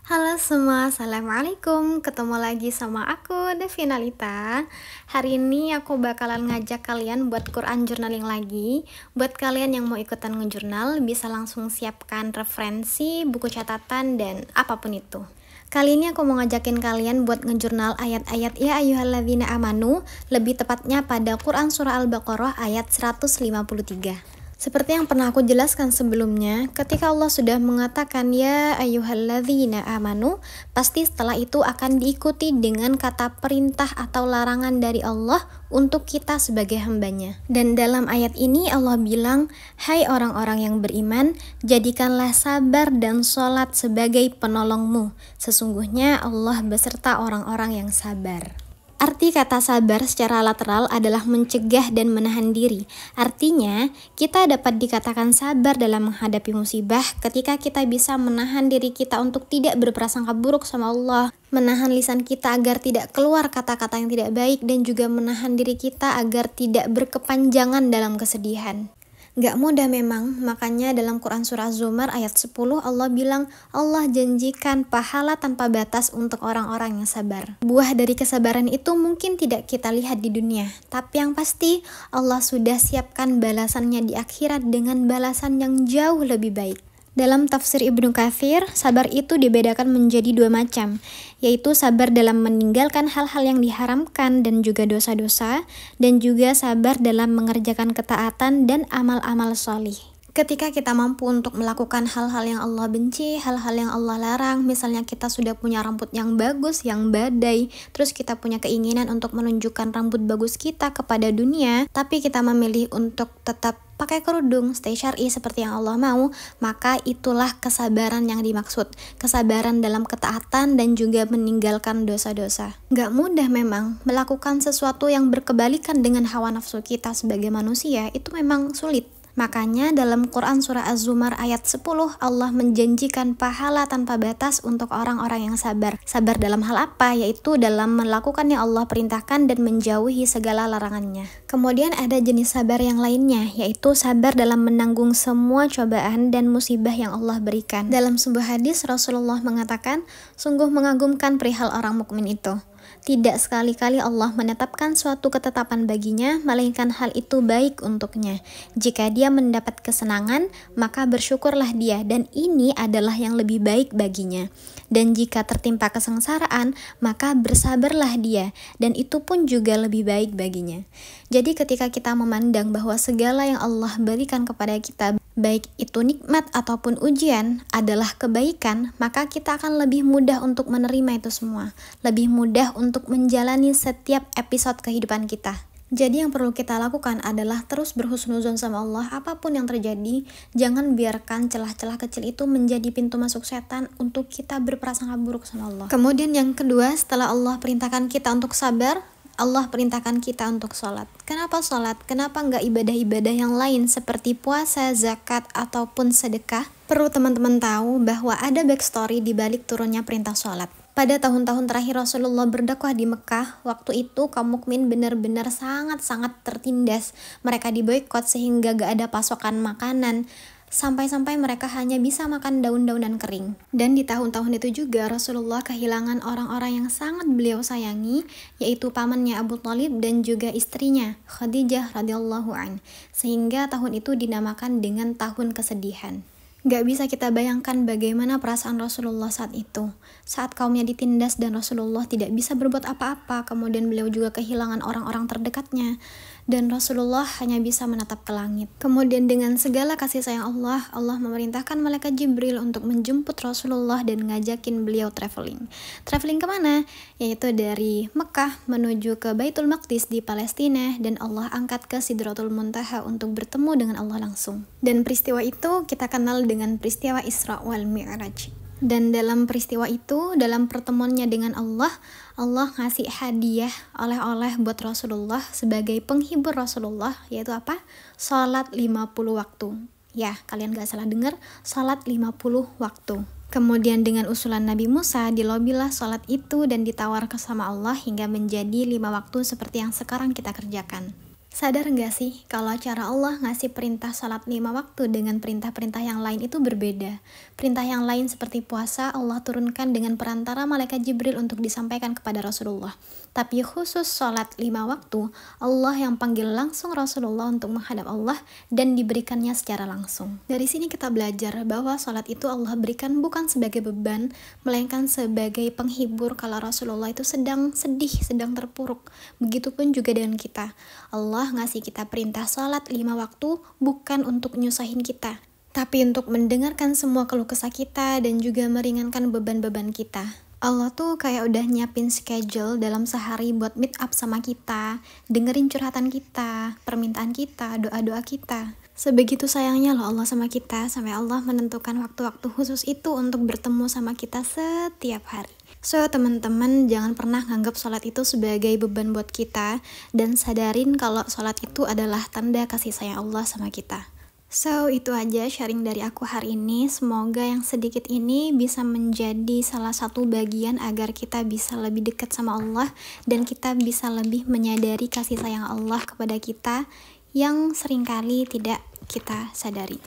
Halo semua, Assalamualaikum. Ketemu lagi sama aku, Devinalita. Hari ini aku bakalan ngajak kalian buat Quran journaling lagi. Buat kalian yang mau ikutan ngejurnal, bisa langsung siapkan referensi, buku catatan, dan apapun itu. Kali ini aku mau ngajakin kalian buat ngejurnal ayat-ayat ya ayyuhalladzina amanu, lebih tepatnya pada Quran Surah Al-Baqarah ayat 153. Seperti yang pernah aku jelaskan sebelumnya, ketika Allah sudah mengatakan ya ayyuhalladzina amanu, pasti setelah itu akan diikuti dengan kata perintah atau larangan dari Allah untuk kita sebagai hambanya. Dan dalam ayat ini Allah bilang, hai orang-orang yang beriman, jadikanlah sabar dan sholat sebagai penolongmu. Sesungguhnya Allah beserta orang-orang yang sabar. Arti kata sabar secara lateral adalah mencegah dan menahan diri. Artinya, kita dapat dikatakan sabar dalam menghadapi musibah ketika kita bisa menahan diri kita untuk tidak berprasangka buruk sama Allah, menahan lisan kita agar tidak keluar kata-kata yang tidak baik, dan juga menahan diri kita agar tidak berkepanjangan dalam kesedihan. Gak mudah memang, makanya dalam Quran Surah Zumar ayat 10 Allah bilang Allah janjikan pahala tanpa batas untuk orang-orang yang sabar. Buah dari kesabaran itu mungkin tidak kita lihat di dunia, tapi yang pasti Allah sudah siapkan balasannya di akhirat dengan balasan yang jauh lebih baik. Dalam tafsir Ibnu Katsir, sabar itu dibedakan menjadi dua macam, yaitu sabar dalam meninggalkan hal-hal yang diharamkan dan juga dosa-dosa, dan juga sabar dalam mengerjakan ketaatan dan amal-amal sholih. Ketika kita mampu untuk melakukan hal-hal yang Allah benci, hal-hal yang Allah larang, misalnya kita sudah punya rambut yang bagus, yang badai, terus kita punya keinginan untuk menunjukkan rambut bagus kita kepada dunia, tapi kita memilih untuk tetap pakai kerudung, stay syar'i seperti yang Allah mau, maka itulah kesabaran yang dimaksud. Kesabaran dalam ketaatan dan juga meninggalkan dosa-dosa. Gak mudah memang, melakukan sesuatu yang berkebalikan dengan hawa nafsu kita sebagai manusia, itu memang sulit. Makanya dalam Quran Surah Az-Zumar ayat 10 Allah menjanjikan pahala tanpa batas untuk orang-orang yang sabar. Sabar dalam hal apa? Yaitu dalam melakukan yang Allah perintahkan dan menjauhi segala larangannya. Kemudian ada jenis sabar yang lainnya, yaitu sabar dalam menanggung semua cobaan dan musibah yang Allah berikan. Dalam sebuah hadis Rasulullah mengatakan, sungguh mengagumkan perihal orang mukmin itu. Tidak sekali-kali Allah menetapkan suatu ketetapan baginya, melainkan hal itu baik untuknya. Jika dia mendapat kesenangan, maka bersyukurlah dia, dan ini adalah yang lebih baik baginya. Dan jika tertimpa kesengsaraan, maka bersabarlah dia, dan itu pun juga lebih baik baginya. Jadi ketika kita memandang bahwa segala yang Allah berikan kepada kita, baik itu nikmat ataupun ujian, adalah kebaikan, maka kita akan lebih mudah untuk menerima itu semua. Lebih mudah untuk menjalani setiap episode kehidupan kita. Jadi yang perlu kita lakukan adalah terus berhusnuzon sama Allah. Apapun yang terjadi, jangan biarkan celah-celah kecil itu menjadi pintu masuk setan untuk kita berprasangka buruk sama Allah. Kemudian yang kedua, setelah Allah perintahkan kita untuk sabar, Allah perintahkan kita untuk sholat. Kenapa sholat? Kenapa nggak ibadah-ibadah yang lain seperti puasa, zakat, ataupun sedekah? Perlu teman-teman tahu bahwa ada backstory di balik turunnya perintah sholat. Pada tahun-tahun terakhir Rasulullah berdakwah di Mekah, waktu itu kaum mukmin benar-benar sangat-sangat tertindas. Mereka diboikot sehingga gak ada pasokan makanan. Sampai-sampai mereka hanya bisa makan daun-daunan kering. Dan di tahun-tahun itu juga Rasulullah kehilangan orang-orang yang sangat beliau sayangi, yaitu pamannya Abu Thalib dan juga istrinya Khadijah radhiyallahu an. Sehingga tahun itu dinamakan dengan tahun kesedihan. Gak bisa kita bayangkan bagaimana perasaan Rasulullah saat itu. Saat kaumnya ditindas dan Rasulullah tidak bisa berbuat apa-apa, kemudian beliau juga kehilangan orang-orang terdekatnya. Dan Rasulullah hanya bisa menatap ke langit. Kemudian dengan segala kasih sayang Allah, Allah memerintahkan malaikat Jibril untuk menjemput Rasulullah dan ngajakin beliau traveling. Traveling kemana? Yaitu dari Mekah menuju ke Baitul Maqdis di Palestina, dan Allah angkat ke Sidratul Muntaha untuk bertemu dengan Allah langsung. Dan peristiwa itu kita kenal dengan peristiwa Isra wal Mi'raj. Dan dalam peristiwa itu, dalam pertemuannya dengan Allah, Allah ngasih hadiah oleh-oleh buat Rasulullah sebagai penghibur Rasulullah, yaitu apa? Salat 50 waktu. Ya, kalian gak salah dengar, salat 50 waktu. Kemudian dengan usulan Nabi Musa, dilobilah salat itu dan ditawar sama Allah hingga menjadi 5 waktu seperti yang sekarang kita kerjakan. Sadar nggak sih kalau cara Allah ngasih perintah sholat 5 waktu dengan perintah-perintah yang lain itu berbeda. Perintah yang lain seperti puasa Allah turunkan dengan perantara malaikat Jibril untuk disampaikan kepada Rasulullah. Tapi khusus sholat 5 waktu, Allah yang panggil langsung Rasulullah untuk menghadap Allah dan diberikannya secara langsung. Dari sini kita belajar bahwa sholat itu Allah berikan bukan sebagai beban, melainkan sebagai penghibur kalau Rasulullah itu sedang sedih, sedang terpuruk. Begitupun juga dengan kita. Allah ngasih kita perintah sholat 5 waktu bukan untuk nyusahin kita, tapi untuk mendengarkan semua keluh kesah kita dan juga meringankan beban-beban kita. Allah tuh kayak udah nyiapin schedule dalam sehari buat meet up sama kita, dengerin curhatan kita, permintaan kita, doa-doa kita. Sebegitu sayangnya loh Allah sama kita, sampai Allah menentukan waktu-waktu khusus itu untuk bertemu sama kita setiap hari. So, teman-teman jangan pernah nganggap sholat itu sebagai beban buat kita, dan sadarin kalau sholat itu adalah tanda kasih sayang Allah sama kita. So, itu aja sharing dari aku hari ini. Semoga yang sedikit ini bisa menjadi salah satu bagian agar kita bisa lebih dekat sama Allah dan kita bisa lebih menyadari kasih sayang Allah kepada kita yang seringkali tidak kita sadari.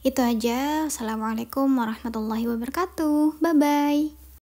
Itu aja. Assalamualaikum warahmatullahi wabarakatuh. Bye-bye.